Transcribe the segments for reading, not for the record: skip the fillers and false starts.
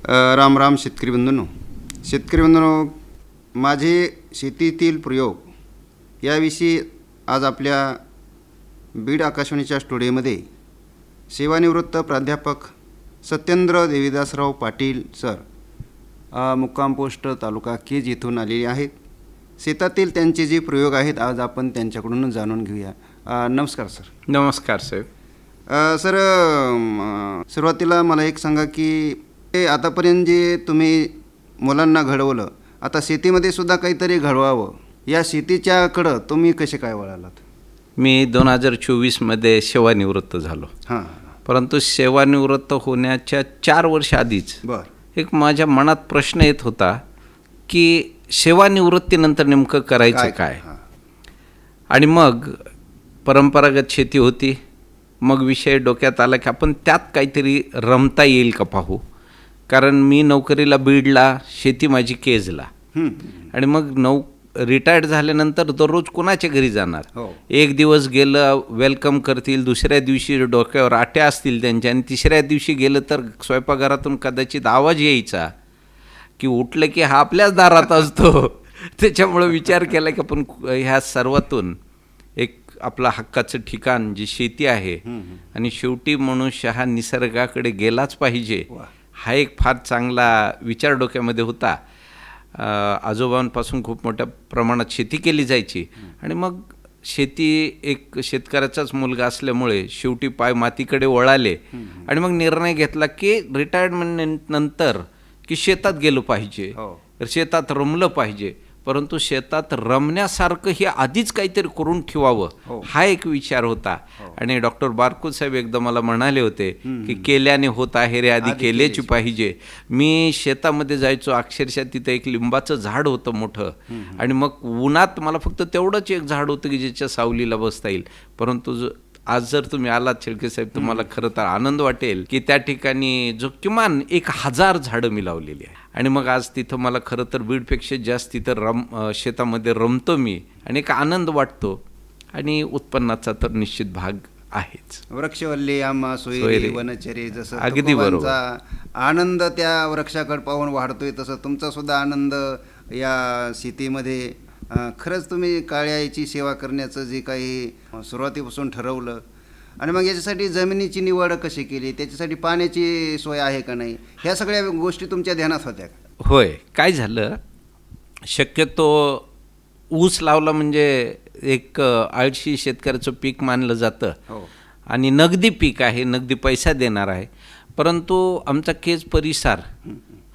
राम राम शेतकरी बंधूंनो, माझे शेतीतील प्रयोग याविषयी आज आपल्या बीड आकाशवाणीच्या स्टुडिओमध्ये सेवानिवृत्त प्राध्यापक सत्येंद्र देवीदासराव पाटील सर मुक्काम पोस्ट तालुका केज इथून आलेले आहेत. शेतातील त्यांचे जे प्रयोग आहेत आज आपण त्यांच्याकडून जाणून घेऊया. नमस्कार सर. नमस्कार साहेब. सर, सुरुवातीला मला एक सांगा की आतापर्यंत जे तुम्ही मुलांना घडवलं, आता शेतीमध्ये सुद्धा काहीतरी घडवावं, या शेतीच्याकडं तुम्ही कसे काय वळालात? मी 2024मध्ये सेवानिवृत्त झालो. हां. परंतु सेवानिवृत्त होण्याच्या 4 वर्ष आधीच एक माझ्या मनात प्रश्न येत होता की सेवानिवृत्तीनंतर नेमकं करायचं काय? आणि मग परंपरागत शेती होती. मग विषय डोक्यात आला की आपण त्यात काहीतरी रमता येईल का पाहू. कारण मी नोकरीला बीडला, शेती माझी केजला. आणि मग रिटायर्ड झाल्यानंतर दररोज कोणाच्या घरी जाणार? एक दिवस गेलं वेलकम करतील, दुसऱ्या दिवशी डोक्यावर आट्या असतील त्यांच्या, आणि तिसऱ्या दिवशी गेलं तर स्वयंपाकघरातून कदाचित आवाज यायचा की उठलं की हा आपल्याच दारात असतो. त्याच्यामुळं विचार केला की आपण ह्या सर्वातून एक आपला हक्काचं ठिकाण जी शेती आहे, आणि शेवटी मनुष्य हा निसर्गाकडे गेलाच पाहिजे, हा एक फार चांगला विचार डोक्यामध्ये होता. आजोबांपासून खूप मोठ्या प्रमाणात शेती केली जायची, आणि मग शेती एक शेतकऱ्याचाच मुलगा असल्यामुळे शेवटी पाय मातीकडे वळाले. आणि मग निर्णय घेतला की रिटायरमेंट नंतर की शेतात गेलो पाहिजे, शेतात रमलं पाहिजे. परंतु शेतात रमण्यासारखं हे आधीच काहीतरी करून ठेवावं, हा एक विचार होता. आणि डॉक्टर बारकू साहेब एकदा मला म्हणाले होते की केल्याने होत आहे रे, आधी केल्याची पाहिजे. मी शेतामध्ये जायचो, अक्षरशः तिथं एक लिंबाचं झाड होतं मोठं, आणि मग उन्हात मला फक्त तेवढंच एक झाड होतं की ज्याच्या सावलीला बसता येईल. परंतु आज जर तुम्ही आलात शेळके साहेब, तुम्हाला खरं तर आनंद वाटेल की त्या ठिकाणी जो किमान 1000 झाडं मी लावलेली आहे. आणि मग आज तिथं मला खरं तर बीडपेक्षा जास्त तिथं शेतामध्ये रमतो मी, आणि एक आनंद वाटतो. आणि उत्पन्नाचा तर निश्चित भाग आहेच. वृक्षवल्ली आम्हा सोयरी वनचरे, जसं अगदी बरोबर आनंद त्या वृक्षाकडे पाहून वाढतोय, तसं तुमचा सुद्धा आनंद या शेतीमध्ये. खरंच तुम्ही काळ्याची सेवा करण्याचं जे काही सुरुवातीपासून ठरवलं, आणि मग याच्यासाठी जमिनीची निवड कशी केली, त्याच्यासाठी पाण्याची सोय आहे का नाही, ह्या सगळ्या गोष्टी तुमच्या ध्यानात होत्या का? होय. काय झालं, शक्यतो ऊस लावला म्हणजे एक आळशी शेतकऱ्याचं पीक मानलं जातं, आणि नगदी पीक आहे, नगदी पैसा देणार आहे. परंतु आमचा केज परिसर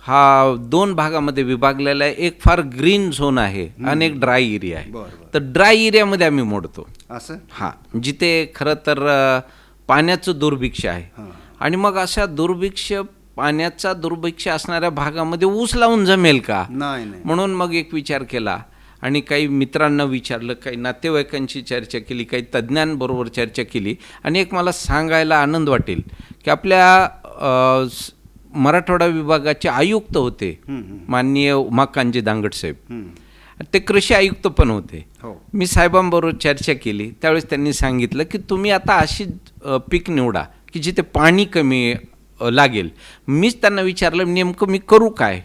हा 2 भागामध्ये विभागलेला आहे. एक फार ग्रीन झोन आहे आणि एक ड्राय एरिया आहे. तर ड्राय एरियामध्ये आम्ही मोडतो असं. हां, जिथे खरं तर पाण्याचं दुर्भिक्ष आहे. आणि मग अशा पाण्याचा दुर्भिक्ष असणाऱ्या भागामध्ये ऊस लावून जमेल का? नाही. म्हणून मग एक विचार केला, आणि काही मित्रांना विचारलं, काही नातेवाईकांची चर्चा केली, काही तज्ज्ञांबरोबर चर्चा केली. आणि एक मला सांगायला आनंद वाटेल की आपल्या मराठवाडा विभागाचे आयुक्त होते माननीय उमाकांतजी दांगट साहेब, ते कृषी आयुक्त पण होते. मी साहेबांबरोबर चर्चा केली, त्यावेळेस त्यांनी सांगितलं की तुम्ही आता अशी पीक निवडा की जिथे पाणी कमी लागेल. मीच त्यांना विचारलं नेमकं मी करू काय.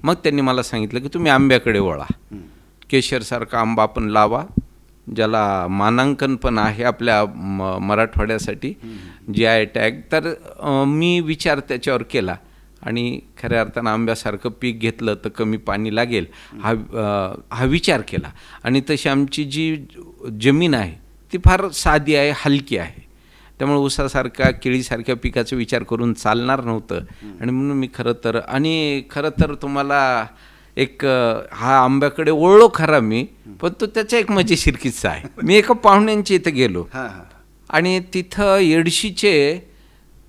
मग त्यांनी मला सांगितलं की तुम्ही आंब्याकडे वळा, केशरसारखा आंबा आपण लावा, ज्याला मानांकन पण आहे आपल्या मराठवाड्यासाठी, GI टॅग. तर मी विचार त्याच्यावर केला, आणि खऱ्या अर्थानं आंब्यासारखं पीक घेतलं तर कमी पाणी लागेल हा विचार केला. आणि तशी आमची जी जमीन आहे ती फार साधी आहे, हलकी आहे, त्यामुळे ऊसासारख्या केळीसारख्या पिकाचा विचार करून चालणार नव्हतं. आणि म्हणून मी खरं तर तुम्हाला एक हा आंब्याकडे वळलो खरा मी, पण तो त्याचा एक मजेशीर किस्सा आहे. मी एका पाहुण्यांच्या इथं गेलो, आणि तिथं येडशीचे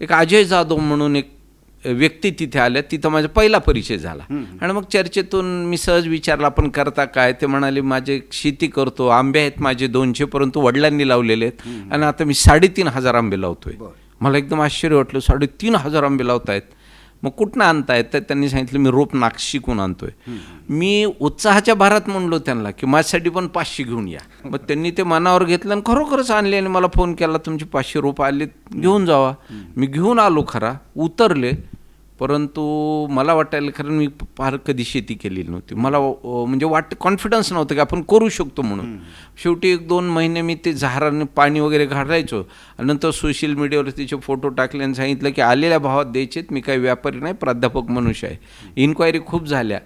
एक अजय जाधव म्हणून एक व्यक्ती तिथे आल्या. तिथं माझा पहिला परिचय झाला. आणि मग चर्चेतून मी सहज विचारला आपण करता काय. ते म्हणाले माझे शेती करतो, आंबे आहेत माझे 200, परंतु वडिलांनी लावलेले आहेत, आणि आता मी 3500 आंबे लावतोय. मला एकदम आश्चर्य वाटलं, 3500 आंबे लावतायत, मग कुठनं आणतायत? तर त्यांनी सांगितलं मी रोप नाशिकहून आणतोय. मी उत्साहाच्या भारात म्हणलो त्यांना की माझ्यासाठी पण 500 घेऊन या. मग त्यांनी ते मनावर घेतलं आणि खरोखरच आणले, आणि मला फोन केला तुमची 500 रोप आले, घेऊन जावा. मी घेऊन आलो खरा, उतरले, परंतु मला वाटायला, कारण मी फार कधी शेती केलेली नव्हती, मला म्हणजे कॉन्फिडन्स नव्हतं की आपण करू शकतो म्हणून. शेवटी 1-2 महिने मी ते झाडाने पाणी वगैरे घालायचो आणि नंतर सोशल मीडियावर तिचे फोटो टाकले आणि सांगितलं की आलेल्या भावात द्यायचेत, मी काही व्यापारी नाही, प्राध्यापक मनुष्य आहे. इन्क्वायरी खूप झाल्या.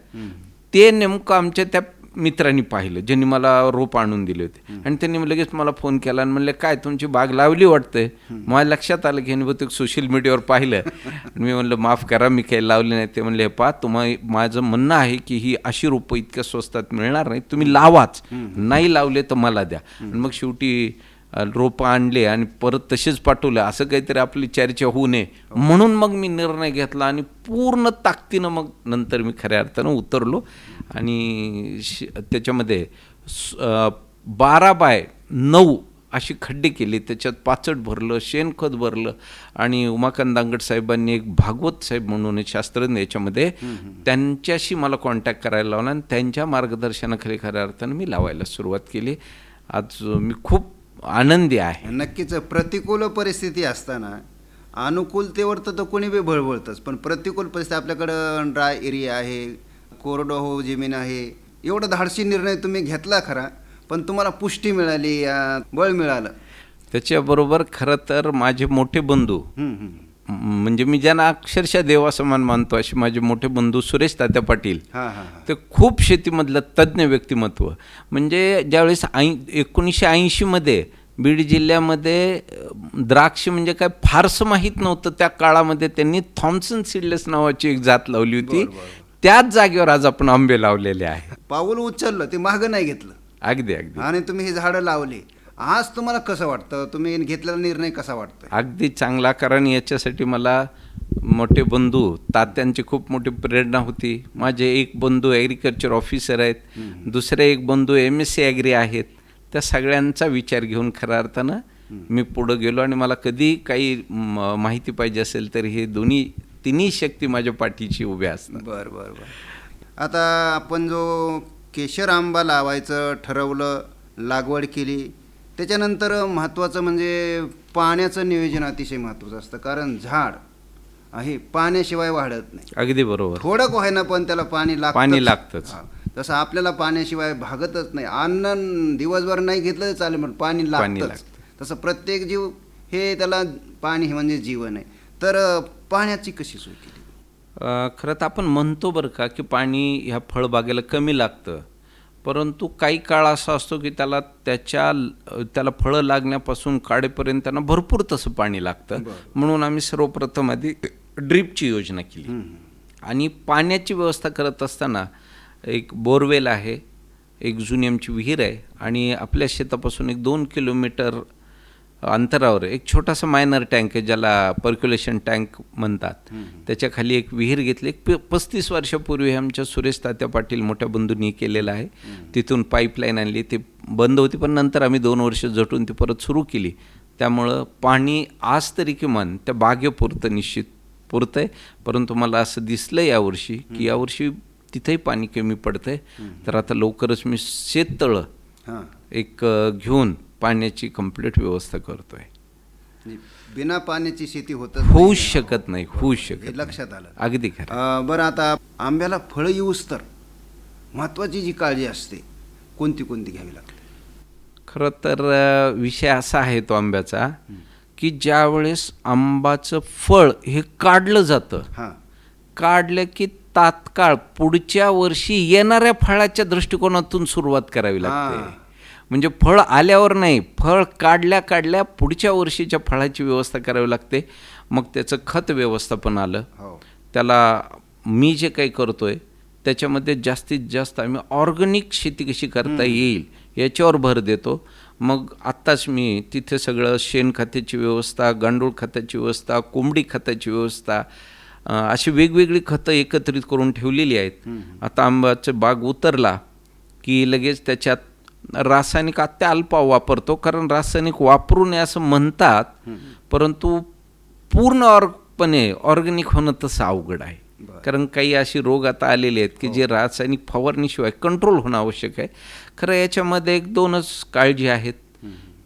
ते नेमकं आमच्या त्या मित्रांनी पाहिलं, ज्यांनी मला रोप आणून दिले होते, आणि त्यांनी लगेच मला फोन केला आणि म्हणले, काय तुमची बाग लावली वाटते. माझ्या लक्षात आलं की ह्यांनी बहुतेक सोशल मीडियावर पाहिलं. मी म्हणलं माफ करा, मी काही लावले नाही. ते म्हणले, पा माझं म्हणणं आहे की ही अशी रोपं इतक्या स्वस्तात मिळणार नाही, तुम्ही लावाच, नाही लावले तर मला द्या. आणि मग शेवटी रोपं आणले आणि परत तसेच पाठवले. असं काहीतरी आपली चर्चा होऊ नये म्हणून मग मी निर्णय घेतला आणि पूर्ण ताकदीनं मग नंतर मी खऱ्या अर्थानं उतरलो आणि त्याच्यामध्ये 12x9 अशी खड्डे केले, त्याच्यात पाचट भरलं, शेणखत भरलं आणि उमाकांत दांगट साहेबांनी एक भागवत साहेब म्हणून एक शास्त्रज्ञ याच्यामध्ये, त्यांच्याशी मला कॉन्टॅक्ट करायला लावला आणि त्यांच्या मार्गदर्शनाखाली खऱ्या अर्थानं मी लावायला सुरुवात केली. आज मी खूप आनंदी आहे. नक्कीच. प्रतिकूल परिस्थिती असताना अनुकूलतेवर तर कोणी बी बळबळतंच, पण प्रतिकूल परिस्थिती, आपल्याकडं ड्राय एरिया आहे, कोरडवाहू जमीन आहे, एवढा धाडसी निर्णय तुम्ही घेतला खरा, पण तुम्हाला पुष्टी मिळाली, बळ मिळालं. त्याच्याबरोबर खरं तर माझे मोठे बंधू, म्हणजे मी ज्यांना अक्षरशः देवासमान मानतो असे माझे मोठे बंधू सुरेश तात्या पाटील, ते खूप शेतीमधलं तज्ज्ञ व्यक्तिमत्व. म्हणजे ज्यावेळेस 1980मध्ये बीड जिल्ह्यामध्ये द्राक्ष म्हणजे काय फारसं माहीत नव्हतं, त्या काळामध्ये त्यांनी थॉम्सन सीडलेस नावाची एक जात लावली होती. त्याच जागेवर आज आपण आंबे लावलेले आहे. पाऊल उचललं, ते मागं नाही घेतलं. अगदी अगदी. आणि तुम्ही ही झाडं लावली. आज तुम्हाला कसं वाटतं, तुम्ही घेतलेला निर्णय कसा वाटतं? अगदी चांगला, कारण याच्यासाठी मला मोठे बंधू तात्यांची खूप मोठी प्रेरणा होती. माझे एक बंधू ॲग्रिकल्चर ऑफिसर आहेत, दुसरे एक बंधू MSc ॲग्री आहेत. त्या सगळ्यांचा विचार घेऊन खऱ्या अर्थानं मी पुढं गेलो आणि मला कधी काही माहिती पाहिजे असेल तर हे तिन्ही शक्ती माझ्या पाठीशी उभ्या असतात. बरं. आता आपण जो केशर आंबा लावायचं ठरवलं, लागवड केली, त्याच्यानंतर महत्त्वाचं म्हणजे पाण्याचं नियोजन अतिशय महत्त्वाचं असतं, कारण झाड आहे पाण्याशिवाय वाढत नाही. अगदी बरोबर. थोडं का होईना पण त्याला पाणी लागतंच. तसं आपल्याला पाण्याशिवाय भागतच नाही. अन्न दिवसभर नाही घेतलं तर चालेल, पण पाणी लागतंच. तसं प्रत्येक जीव हे, त्याला पाणी हे म्हणजे जीवन आहे. तर पाण्याची कशी सोय केली? खरं तर आपण म्हणतो बरं का की पाणी ह्या फळबागेला कमी लागतं, परंतु काही काळ असा असतो की त्याला फळं लागण्यापासून काढेपर्यंत त्यांना भरपूर तसं पाणी लागतं. म्हणून आम्ही सर्वप्रथम आधी ड्रीपची योजना केली आणि पाण्याची व्यवस्था करत असताना एक बोरवेल आहे, एक जुनी आमची विहीर आहे आणि आपल्या शेतापासून एक 2 किलोमीटर अंतरावर एक छोटासा मायनर टँक आहे, ज्याला पर्क्युलेशन टँक म्हणतात. त्याच्या खाली एक विहीर घेतली. 35 वर्षापूर्वी आमच्या सुरेश तात्या पाटील मोठ्या बंधूंनी केलेलं आहे. तिथून पाईपलाईन आणली, ती बंद होती, पण नंतर आम्ही 2 वर्ष झटून ती परत सुरू केली. त्यामुळं पाणी आज तरी किमान त्या बागेपुरतं निश्चित पुरतं आहे. परंतु मला असं दिसलं यावर्षी की यावर्षी तिथेही पाणी कमी पडतं आहे. तर आता लवकरच मी शेततळं एक घेऊन पाण्याची कंप्लीट व्यवस्था करतोय. बिना पाण्याची शेती होऊ शकत नाही. लक्षात आलं. अगदी खरं. बरं, आता आंब्याला फळं येऊस तर महत्त्वाची जी काळजी असते कोणती घ्यावी लागते? खरं तर विषय असा आहे तो आंब्याचा की ज्यावेळेस आंबाचं फळ हे काढलं जातं, काढलं की तात्काळ पुढच्या वर्षी येणाऱ्या फळाच्या दृष्टिकोनातून सुरुवात करावी लागते. म्हणजे फळ आल्यावर नाही, फळ काढल्या पुढच्या वर्षीच्या फळाची व्यवस्था करावी लागते. मग त्याचं खत व्यवस्थापन आलं. त्याला मी जे काही करतोय त्याच्यामध्ये जास्तीत जास्त आम्ही ऑर्गॅनिक शेती कशी करता येईल याच्यावर भर देतो. मग आत्ताच मी तिथे सगळं शेणखताची व्यवस्था, गांडूळ खताची व्यवस्था, कोंबडी खताची व्यवस्था, अशी वेगवेगळी खतं एकत्रित करून ठेवलेली आहेत. आता आंब्याचं बाग उतरला की लगेच त्याच्यात रासायनिक अत्यल्प वापरतो, कारण रासायनिक वापरू नये असं म्हणतात, परंतु पूर्णपणे ऑर्गॅनिक होणं तसं अवघड आहे. कारण काही अशी रोग आता आलेले आहेत की जे रासायनिक फवारणीशिवाय कंट्रोल होणं आवश्यक आहे. खरं याच्यामध्ये 1-2च काळजी आहेत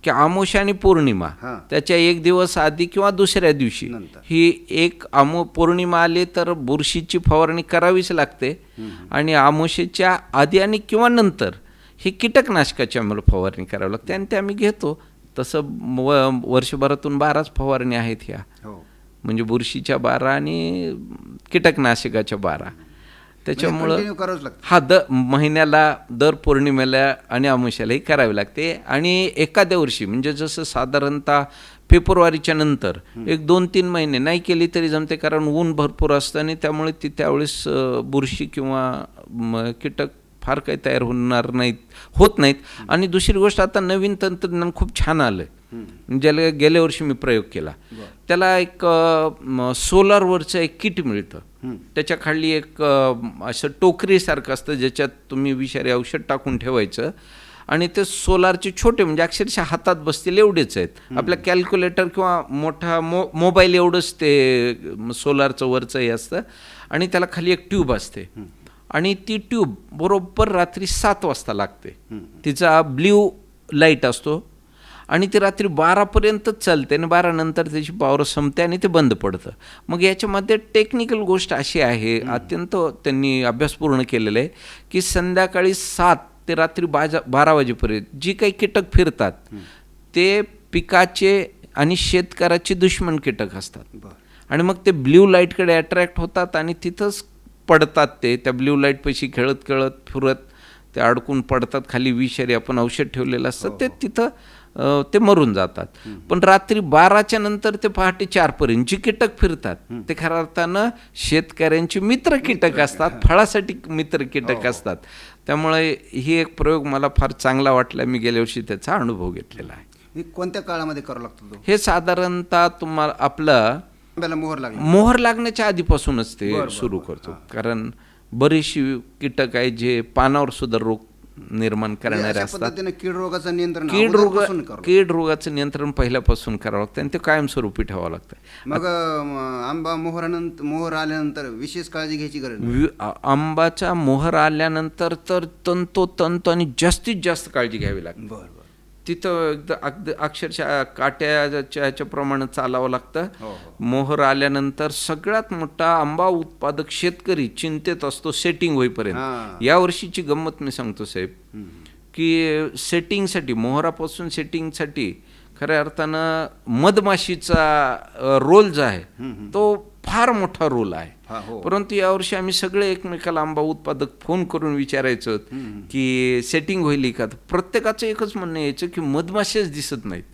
की अमावस्या आणि पौर्णिमा हां. त्याच्या एक दिवस आधी किंवा दुसऱ्या दिवशी नंतर. ही एक पौर्णिमा आली तर बुरशीची फवारणी करावीच लागते आणि अमावस्येच्या आधी आणि किंवा नंतर ही कीटकनाशकाची आम्हाला फवारणी करावी लागते आणि ते आम्ही घेतो. तसं वर्षभरातून 12च फवारणी आहेत ह्या, हो. म्हणजे बुरशीच्या 12 आणि कीटकनाशकाच्या 12. त्याच्यामुळं कंटिन्यू करावंच लागतं. हा महिन्याला दर पौर्णिमेला आणि अमावस्यालाही करावी लागते. आणि एखाद्या वर्षी म्हणजे जसं साधारणतः फेब्रुवारीच्या नंतर एक 2-3 महिने नाही केली तरी जमते, कारण ऊन भरपूर असतं आणि त्यामुळे ती त्यावेळेस बुरशी किंवा कीटक फार काही तयार होत नाहीत. आणि दुसरी गोष्ट, आता नवीन तंत्रज्ञान खूप छान आलं आहे, ज्याला गेल्या वर्षी मी प्रयोग केला. त्याला एक सोलारवरचं एक किट मिळतं, त्याच्या खाली एक असं टोकरीसारखं असतं ज्याच्यात तुम्ही विषारी औषध टाकून ठेवायचं आणि ते सोलारचे छोटे म्हणजे अक्षरशः हातात बसतील एवढेच आहेत, आपल्या कॅल्क्युलेटर किंवा मोठा मोबाईल एवढंच ते सोलारचं वरचं हे असतं आणि त्याला खाली एक ट्यूब असते आणि ती ट्यूब बरोबर रात्री 7 वाजता लागते. तिचा ब्ल्यू लाईट असतो आणि ती रात्री 12पर्यंतच चालते आणि 12 नंतर त्याची पॉवर संपते आणि ते बंद पडतं. मग याच्यामध्ये टेक्निकल गोष्ट अशी आहे, अत्यंत त्यांनी अभ्यास पूर्ण केलेला आहे, की संध्याकाळी 7 ते रात्री 12 वाजेपर्यंत जी काही कीटक फिरतात ते पिकाचे आणि शेतकऱ्याचे दुश्मन कीटक असतात आणि मग ते ब्ल्यू लाईटकडे अट्रॅक्ट होतात आणि तिथंच पडतात. ते त्या ब्ल्यू लाईटपाशी खेळत खेळत फिरत ते अडकून पडतात खाली. विषारी आपण औषध ठेवलेलं असतं ते तिथं ते मरून जातात. पण रात्री 12च्या नंतर ते पहाटे 4पर्यंत जी कीटक फिरतात ते खऱ्या अर्थानं शेतकऱ्यांची मित्र कीटक असतात, फळासाठी मित्र कीटक असतात. त्यामुळे ही एक प्रयोग मला फार चांगला वाटला. मी गेल्या वर्षी त्याचा अनुभव घेतलेला आहे. हे कोणत्या काळामध्ये करावं लागतं तो? हे साधारणतः तुम्हाला आपलं मोहर लागण्याच्या आधीपासूनच ते सुरू करतो, कारण बरीचशी कीटक आहे जे पानावर सुद्धा रोग निर्माण करणारे असतात. कीड रोगाचं नियंत्रण कीड रोगाचं नियंत्रण पहिल्यापासून करावं लागतं आणि ते कायमस्वरूपी ठेवावं लागतं. मग आंबा मोहर आल्यानंतर विशेष काळजी घ्यायची गरज? आंबाचा मोहर आल्यानंतर तर तंतोतंत आणि जास्तीत जास्त काळजी घ्यावी लागते. तिथं अक्षरशः काट्याच्या ह्याच्याप्रमाणे चालावं लागतं. मोहर आल्यानंतर सगळ्यात मोठा आंबा उत्पादक शेतकरी चिंतेत असतो सेटिंग होईपर्यंत. या वर्षीची गंमत मी सांगतो साहेब, की सेटिंगसाठी, मोहरापासून सेटिंगसाठी खऱ्या अर्थानं मधमाशीचा रोल जो आहे तो फार मोठा रोल आहे. परंतु यावर्षी आम्ही सगळे एकमेकाला आंबा उत्पादक फोन करून विचारायचो की सेटिंग होईल का. प्रत्येकाचं एकच म्हणणं यायचं की मधमाशाच दिसत नाहीत.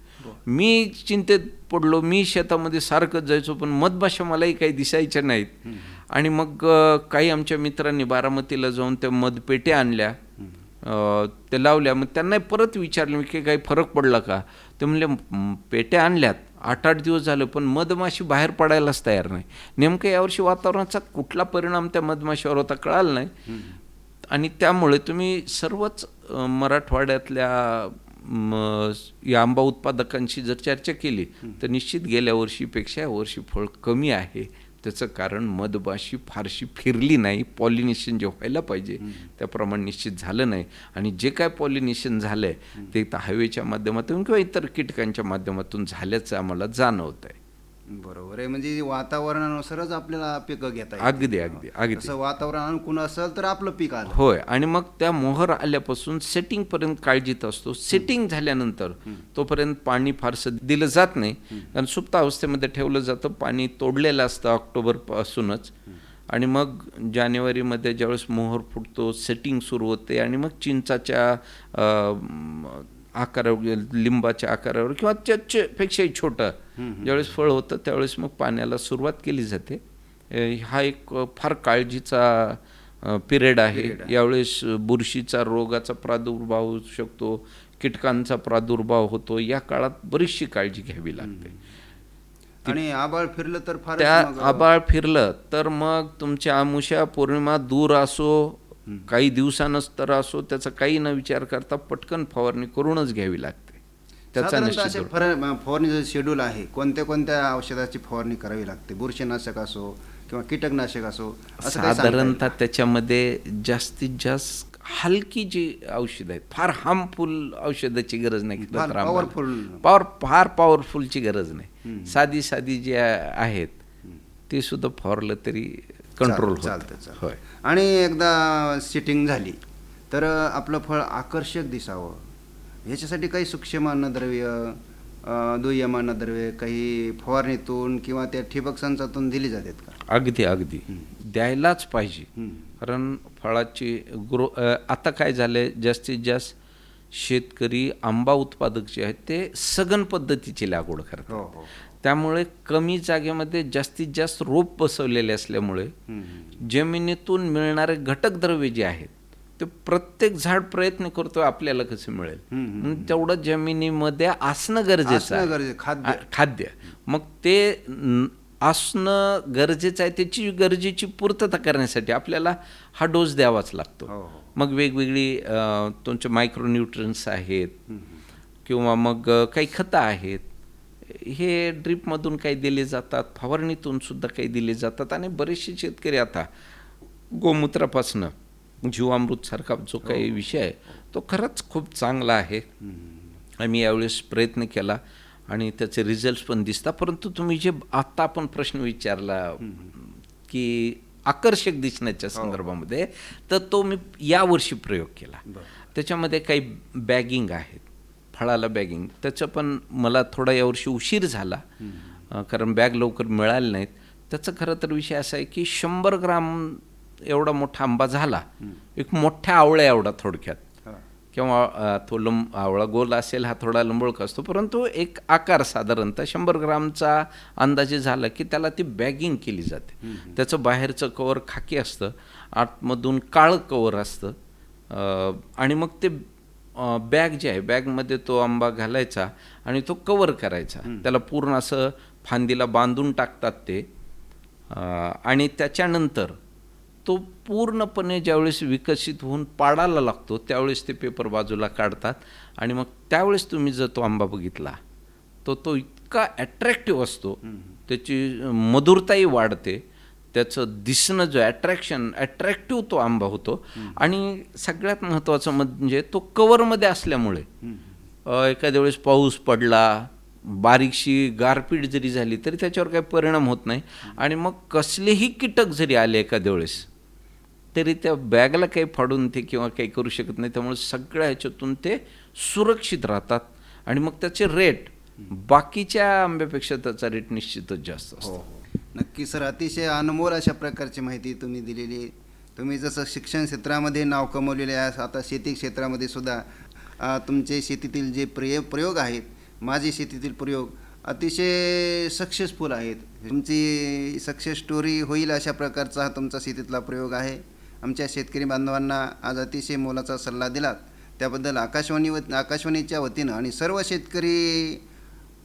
मी चिंतेत पडलो, मी शेतामध्ये सारखंच जायचो पण मधमाशा मलाही काही दिसायच्या नाहीत. आणि मग काही आमच्या मित्रांनी बारामतीला जाऊन त्या मधपेट्या आणल्या, ते लावल्या. मग त्यांना परत विचारलं की काही फरक पडला का. ते म्हणले पेट्या आणल्यात 8-8 दिवस झाले पण मधमाशी बाहेर पडायलाच तयार नाही. नेमकं यावर्षी वातावरणाचा कुठला परिणाम त्या मधमाशीवर होता कळालं नाही. आणि त्यामुळे तुम्ही सर्वच मराठवाड्यातल्या या आंबा उत्पादकांशी जर चर्चा केली तर निश्चित गेल्या वर्षीपेक्षा यावर्षी फळ कमी आहे. त्याचं कारण मधमाशी फारशी फिरली नाही, पॉलिनेशन जे व्हायला पाहिजे त्याप्रमाणे निश्चित झालं नाही. आणि जे काय पॉलिनेशन झालं आहे ते हवेच्या माध्यमातून किंवा इतर कीटकांच्या माध्यमातून झाल्याचं आम्हाला जाणवत आहे. बरोबर आहे, म्हणजे वातावरणानुसारच आपल्याला पिकं घेता येतात. अगदी अगदी अगदी असं वातावरण अनुकूल असेल तर आपलं पीक आलं. होय. आणि मग त्या मोहर आल्यापासून सेटिंगपर्यंत काळजीत असतो. सेटिंग झाल्यानंतर तोपर्यंत पाणी फारसं दिलं जात नाही, कारण सुप्त अवस्थेमध्ये ठेवलं जातं. पाणी तोडलेलं असतं ऑक्टोबरपासूनच. आणि मग जानेवारीमध्ये ज्यावेळेस मोहर फुटतो, सेटिंग सुरू होते आणि मग चिंचाच्या आकारावर, लिंबाच्या आकारावर किंवा त्याच्यापेक्षाही छोटं ज्यावेळेस फळ होतं त्यावेळेस मग पाण्याला सुरुवात केली जाते. हा एक फार काळजीचा पिरियड आहे. यावेळेस बुरशीचा रोगाचा प्रादुर्भाव होऊ शकतो, कीटकांचा प्रादुर्भाव होतो. या काळात बरीचशी काळजी घ्यावी लागते. आणि आबाळ फिरलं तर फार, आबाळ फिरलं तर मग तुमच्या अमावस्या पौर्णिमा दूर असो, काही दिवसानंच तर असो, त्याचा काही न विचार करता पटकन फवारणी करूनच घ्यावी लागते. त्याचा निश्चित फवारणीचं शेड्यूल आहे. कोणत्या कोणत्या औषधाची फवारणी करावी लागते? बुरशीनाशक असो किंवा कीटकनाशक असो, साधारणतः त्याच्यामध्ये जास्तीत जास्त हलकी जी औषधं आहेत, फार हार्मफुल औषधाची गरज नाही. फार powerful. फार पॉवरफुलची गरज नाही. साधी साधी जी आहेत ती सुद्धा फवारलं तरी कंट्रोल चालतं. होय. आणि एकदा सिटिंग झाली तर आपलं फळ आकर्षक दिसावं याच्यासाठी काही सूक्ष्म अन्नद्रव्य, दुय्यम अन्नद्रव्य काही फवारणीतून किंवा त्या ठिबक संचातून दिली जातात का? अगदी द्यायलाच पाहिजे. कारण फळाची आता काय झालंय, जास्तीत जास्त शेतकरी आंबा उत्पादक जे आहेत ते सघन पद्धतीची लागवड करतात. त्यामुळे कमी जागेमध्ये जास्तीत जास्त रोप बसवलेले असल्यामुळे जमिनीतून मिळणारे घटक द्रव्य जे आहेत ते प्रत्येक झाड प्रयत्न करतो आपल्याला कसं मिळेल म्हणून तेवढं जमिनीमध्ये असणं गरजेचं आहे. खाद्य मग ते असणं गरजेचं आहे. त्याची गरजेची पूर्तता करण्यासाठी आपल्याला हा डोस द्यावाच लागतो. मग वेगवेगळी तुमचे मायक्रोन्यूट्रन्स आहेत किंवा मग काही खतं आहेत, हे ड्रीपमधून काही दिले जातात, फवारणीतून सुद्धा काही दिले जातात. आणि बरेचसे शेतकरी आता गोमूत्रापासनं जीवामृतसारखा जो काही विषय आहे तो खरंच खूप चांगला आहे. आम्ही यावेळेस प्रयत्न केला आणि त्याचे रिझल्ट्स पण दिसतात. परंतु तुम्ही जे आत्ता आपण प्रश्न विचारला की आकर्षक दिसण्याच्या संदर्भामध्ये, तर तो मी यावर्षी प्रयोग केला. त्याच्यामध्ये काही बॅगिंग आहेत, फळाला बॅगिंग, त्याचं पण मला थोडा यावर्षी उशीर झाला कारण बॅग लवकर मिळाले नाहीत. त्याचा खरं तर विषय असा आहे की 100 ग्राम एवढा मोठा आंबा झाला, एक मोठ्या आवळ्या एवढा थोडक्यात, किंवा तो आवळा गोल असेल, हा थोडा लंबळका असतो, परंतु एक आकार साधारणतः 100 ग्रामचा अंदाजे झाला की त्याला ती बॅगिंग केली जाते. त्याचं बाहेरचं कवर खाकी असतं, आतमधून काळं कवर असतं आणि मग ते बॅग जे आहे बॅगमध्ये तो आंबा घालायचा आणि तो कवर करायचा. त्याला पूर्ण असं फांदीला बांधून टाकतात ते. आणि त्याच्यानंतर तो पूर्णपणे ज्यावेळेस विकसित होऊन पाडायला लागतो त्यावेळेस ते पेपर बाजूला काढतात आणि मग त्यावेळेस तुम्ही जर तो आंबा बघितला तो इतका ॲट्रॅक्टिव्ह असतो, त्याची मधुरताही वाढते, त्याचं दिसणं जो ॲट्रॅक्टिव्ह तो आंबा होतो. आणि सगळ्यात महत्त्वाचं म्हणजे तो कवरमध्ये असल्यामुळे एखाद्या वेळेस पाऊस पडला, बारीकशी गारपीट जरी झाली तरी त्याच्यावर काही परिणाम होत नाही. आणि मग कसलेही कीटक जरी आले एखाद्या वेळेस तरी त्या बॅगला काही फाडून ते किंवा काही करू शकत नाही. त्यामुळे सगळ्या ह्याच्यातून ते सुरक्षित राहतात आणि मग त्याचे रेट बाकीच्या आंब्यापेक्षा त्याचा रेट निश्चितच जास्त असतो. नक्की सर, अतिशय अनमोल अशा प्रकारची माहिती तुम्ही दिलेली. तुम्ही जसं शिक्षण क्षेत्रामध्ये नाव कमवलेले आहे, आता शेती क्षेत्रामध्ये सुद्धा तुमचे शेतीतील जे प्रयोग आहेत, माझे शेतीतील प्रयोग अतिशय सक्सेसफुल आहेत. तुमची सक्सेस स्टोरी होईल अशा प्रकारचा हा तुमचा शेतीतला प्रयोग आहे. आमच्या शेतकरी बांधवांना आज अतिशय मोलाचा सल्ला दिलात, त्याबद्दल आकाशवाणीच्या वतीनं आणि सर्व शेतकरी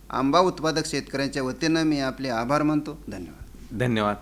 आंबा उत्पादक शेतकऱ्यांच्या वतीनं मी आपले आभार मानतो. धन्यवाद. धन्यवाद.